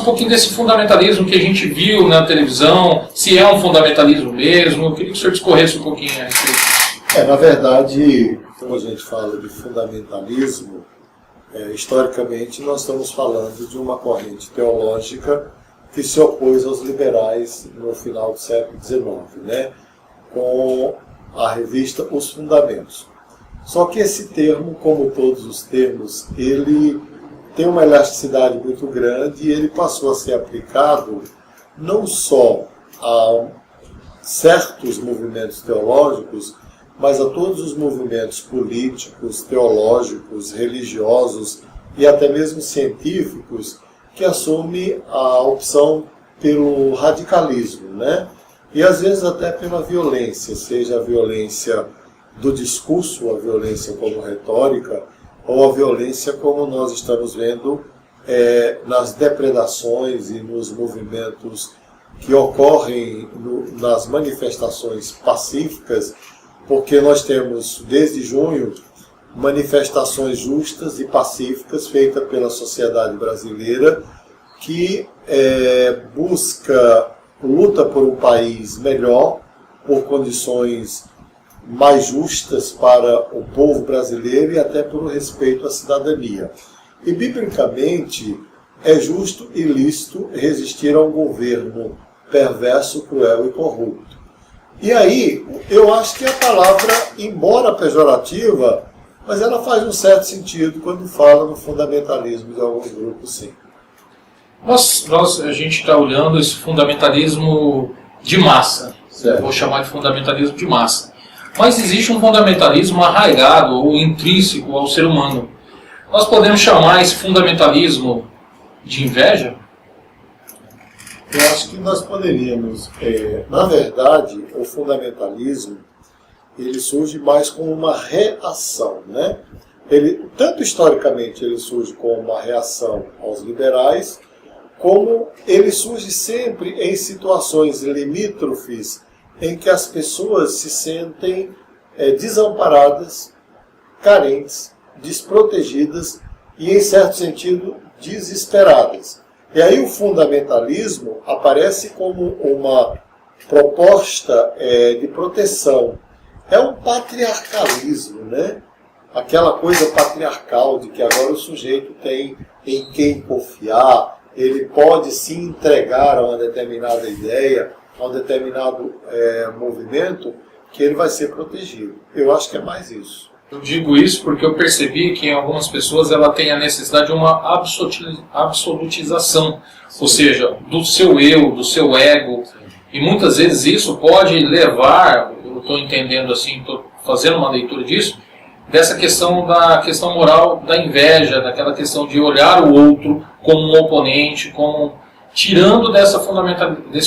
Um pouquinho desse fundamentalismo que a gente viu na televisão, se é um fundamentalismo mesmo, eu queria que o senhor discorresse um pouquinho a respeito. Na verdade, quando a gente fala de fundamentalismo, historicamente nós estamos falando de uma corrente teológica que se opôs aos liberais no final do século XIX, né? Com a revista Os Fundamentos. Só que esse termo, como todos os termos, ele tem uma elasticidade muito grande e ele passou a ser aplicado não só a certos movimentos teológicos, mas a todos os movimentos políticos, teológicos, religiosos e até mesmo científicos que assumem a opção pelo radicalismo, né? E às vezes até pela violência, seja a violência do discurso, a violência como retórica, ou a violência como nós estamos vendo nas depredações e nos movimentos que ocorrem nas manifestações pacíficas, porque nós temos, desde junho, manifestações justas e pacíficas feitas pela sociedade brasileira que luta por um país melhor, por condições mais justas para o povo brasileiro e até pelo respeito à cidadania. E, biblicamente, é justo e lícito resistir a um governo perverso, cruel e corrupto. E aí, eu acho que a palavra, embora pejorativa, mas ela faz um certo sentido quando fala no fundamentalismo de alguns grupos, sim. A gente está olhando esse fundamentalismo de massa. Certo. Vou chamar de fundamentalismo de massa. Mas existe um fundamentalismo arraigado ou intrínseco ao ser humano. Nós podemos chamar esse fundamentalismo de inveja? Eu acho que nós poderíamos. Na verdade, o fundamentalismo ele surge mais como uma reação, né? Tanto historicamente ele surge como uma reação aos liberais, como ele surge sempre em situações limítrofes em que as pessoas se sentem desamparadas, carentes, desprotegidas e, em certo sentido, desesperadas. E aí o fundamentalismo aparece como uma proposta de proteção. É um patriarcalismo, né? Aquela coisa patriarcal de que agora o sujeito tem em quem confiar, ele pode se entregar a uma determinada ideia, a um determinado movimento, que ele vai ser protegido. Eu acho que é mais isso. Eu digo isso porque eu percebi que em algumas pessoas ela tem a necessidade de uma absolutização, ou seja, do seu eu, do seu ego. E muitas vezes isso pode levar, eu estou entendendo assim, estou fazendo uma leitura disso, dessa questão da questão moral da inveja, daquela questão de olhar o outro como um oponente, como tirando desse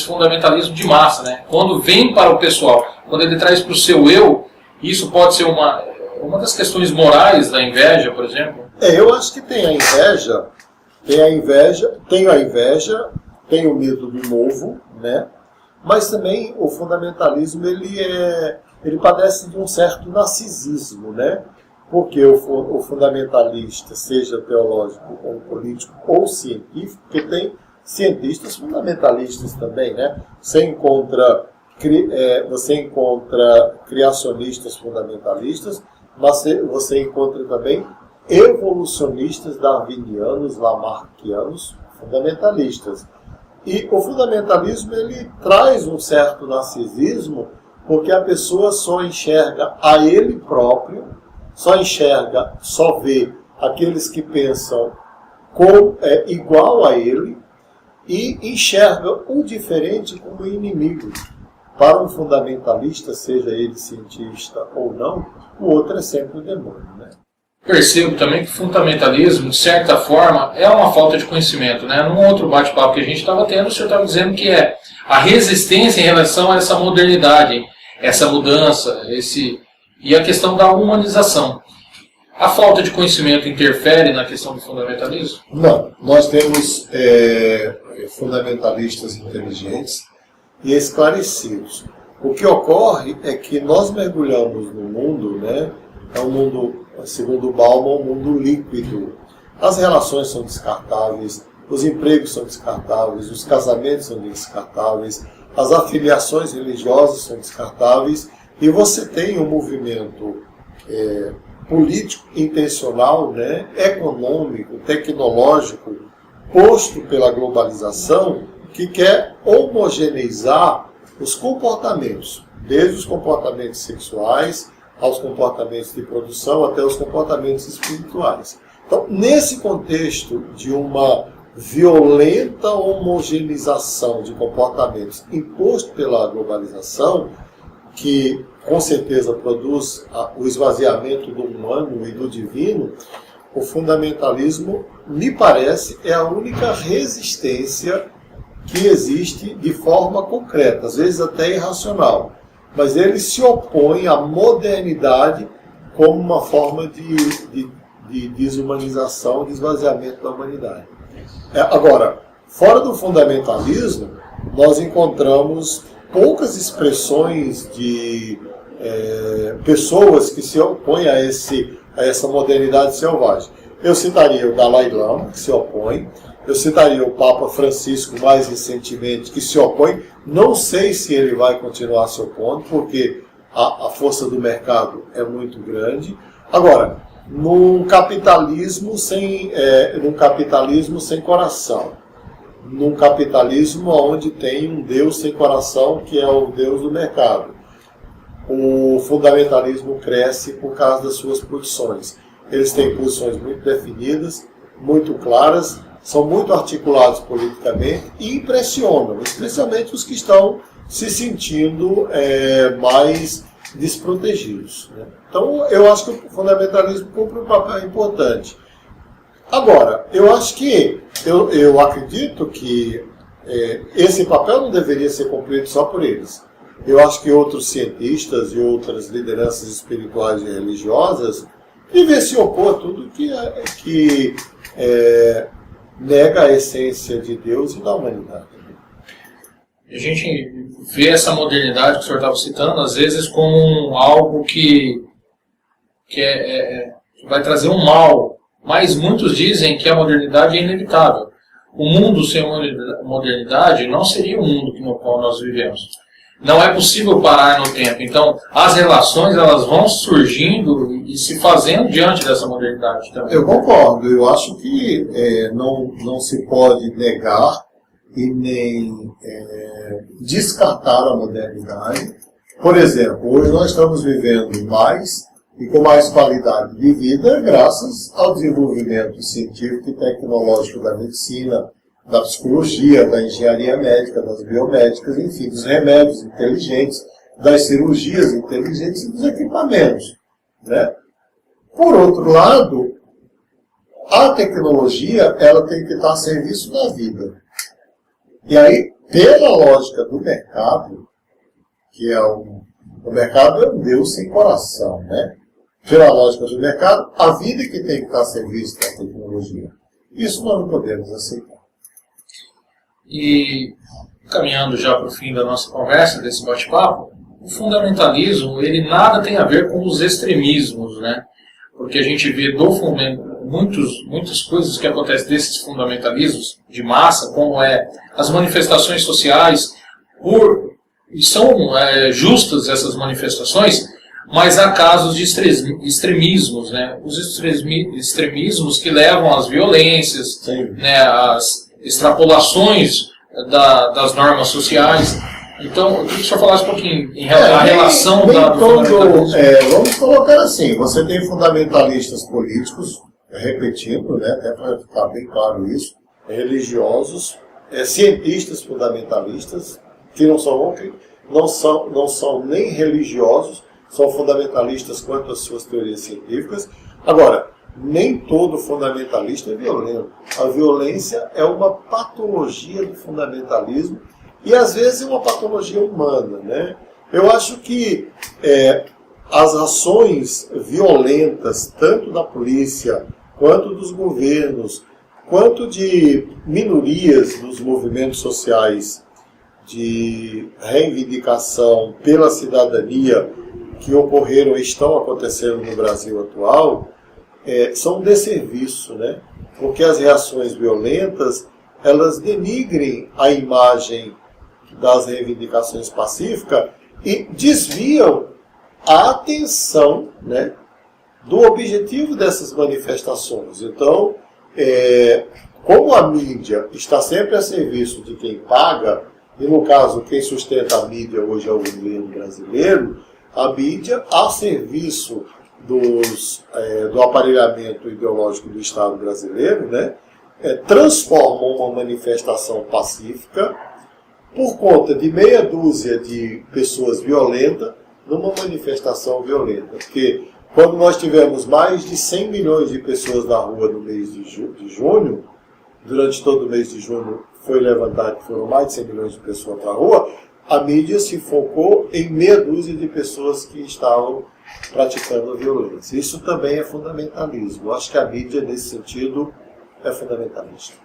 fundamentalismo de massa, né? Quando vem para o pessoal, quando ele traz para o seu eu, isso pode ser uma das questões morais da inveja, por exemplo. Eu acho que tem a inveja, tem o medo do novo, né? Mas também o fundamentalismo ele padece de um certo narcisismo, né? Porque o fundamentalista, seja teológico ou político ou científico, porque tem cientistas fundamentalistas também, né? Você encontra criacionistas fundamentalistas, mas você encontra também evolucionistas darwinianos, lamarckianos, fundamentalistas. E o fundamentalismo ele traz um certo narcisismo, porque a pessoa só enxerga a ele próprio, só vê aqueles que pensam igual a ele e enxerga o diferente como inimigo. Para um fundamentalista, seja ele cientista ou não, o outro é sempre o demônio, né? Percebo também que o fundamentalismo, de certa forma, é uma falta de conhecimento, né? Num outro bate-papo que a gente estava tendo, o senhor estava dizendo que é a resistência em relação a essa modernidade, essa mudança, e a questão da humanização. A falta de conhecimento interfere na questão do fundamentalismo? Não. Nós temos fundamentalistas inteligentes e esclarecidos. O que ocorre é que nós mergulhamos no mundo, né? É um mundo, segundo Bauman, um mundo líquido. As relações são descartáveis, os empregos são descartáveis, os casamentos são descartáveis, as afiliações religiosas são descartáveis, e você tem um movimento político intencional, né, econômico, tecnológico, posto pela globalização, que quer homogeneizar os comportamentos, desde os comportamentos sexuais aos comportamentos de produção até os comportamentos espirituais. Então, nesse contexto de uma violenta homogeneização de comportamentos imposto pela globalização, que com certeza produz o esvaziamento do humano e do divino, o fundamentalismo, me parece, é a única resistência que existe de forma concreta, às vezes até irracional. Mas ele se opõe à modernidade como uma forma de desumanização, de esvaziamento da humanidade. Agora, fora do fundamentalismo, nós encontramos poucas expressões de pessoas que se opõem a essa modernidade selvagem. Eu citaria o Dalai Lama, que se opõe. Eu citaria o Papa Francisco, mais recentemente, que se opõe. Não sei se ele vai continuar se opondo, porque a força do mercado é muito grande. Agora, num capitalismo sem coração, num capitalismo onde tem um Deus sem coração, que é o Deus do mercado, o fundamentalismo cresce por causa das suas posições. Eles têm posições muito definidas, muito claras, são muito articulados politicamente e impressionam, especialmente os que estão se sentindo mais desprotegidos, né? Então, eu acho que o fundamentalismo cumpre um papel importante. Agora, eu acredito que esse papel não deveria ser cumprido só por eles. Eu acho que outros cientistas e outras lideranças espirituais e religiosas devem se opor a tudo que nega a essência de Deus e da humanidade. A gente vê essa modernidade que o senhor estava citando, às vezes, como algo que vai trazer um mal, mas muitos dizem que a modernidade é inevitável. O mundo sem modernidade não seria o mundo no qual nós vivemos. Não é possível parar no tempo. Então, as relações elas vão surgindo e se fazendo diante dessa modernidade também. Eu concordo. Eu acho que não se pode negar e nem descartar a modernidade. Por exemplo, hoje nós estamos vivendo mais e com mais qualidade de vida graças ao desenvolvimento científico e tecnológico da medicina, da psicologia, da engenharia médica, das biomédicas, enfim, dos remédios inteligentes, das cirurgias inteligentes e dos equipamentos, né? Por outro lado, a tecnologia ela tem que estar a serviço da vida. E aí, pela lógica do mercado, que o mercado é um Deus sem coração, né? Pela lógica do mercado, a vida que tem que estar a serviço da tecnologia. Isso nós não podemos aceitar. E, caminhando já para o fim da nossa conversa, desse bate-papo, o fundamentalismo, ele nada tem a ver com os extremismos, né? Porque a gente vê muitas coisas que acontecem desses fundamentalismos de massa, como as manifestações sociais, e são justas essas manifestações, mas há casos de extremismos, né? Os extremismos que levam às violências, né? Às extrapolações das normas sociais. Então, eu queria que o senhor falasse um pouquinho em relação à relação do fundamentalismo. Vamos colocar assim, você tem fundamentalistas políticos, repetindo, né, até para ficar bem claro isso, religiosos, cientistas fundamentalistas, que não são nem religiosos, são fundamentalistas quanto às suas teorias científicas. Agora, nem todo fundamentalista é violento. A violência é uma patologia do fundamentalismo e às vezes é uma patologia humana, né? Eu acho que as ações violentas, tanto da polícia, quanto dos governos, quanto de minorias dos movimentos sociais de reivindicação pela cidadania que ocorreram e estão acontecendo no Brasil atual, são um desserviço, né? Porque as reações violentas elas denigrem a imagem das reivindicações pacíficas e desviam a atenção, né, do objetivo dessas manifestações. Então, como a mídia está sempre a serviço de quem paga, e no caso quem sustenta a mídia hoje é o governo brasileiro, a mídia a serviço do aparelhamento ideológico do Estado brasileiro, né, transforma uma manifestação pacífica por conta de meia dúzia de pessoas violentas numa manifestação violenta. Porque quando nós tivemos mais de 100 milhões de pessoas na rua no mês de junho, durante todo o mês de junho foi levantado que foram mais de 100 milhões de pessoas para a rua, a mídia se focou em meia dúzia de pessoas que estavam praticando a violência. Isso também é fundamentalismo. Eu acho que a mídia, nesse sentido, é fundamentalista.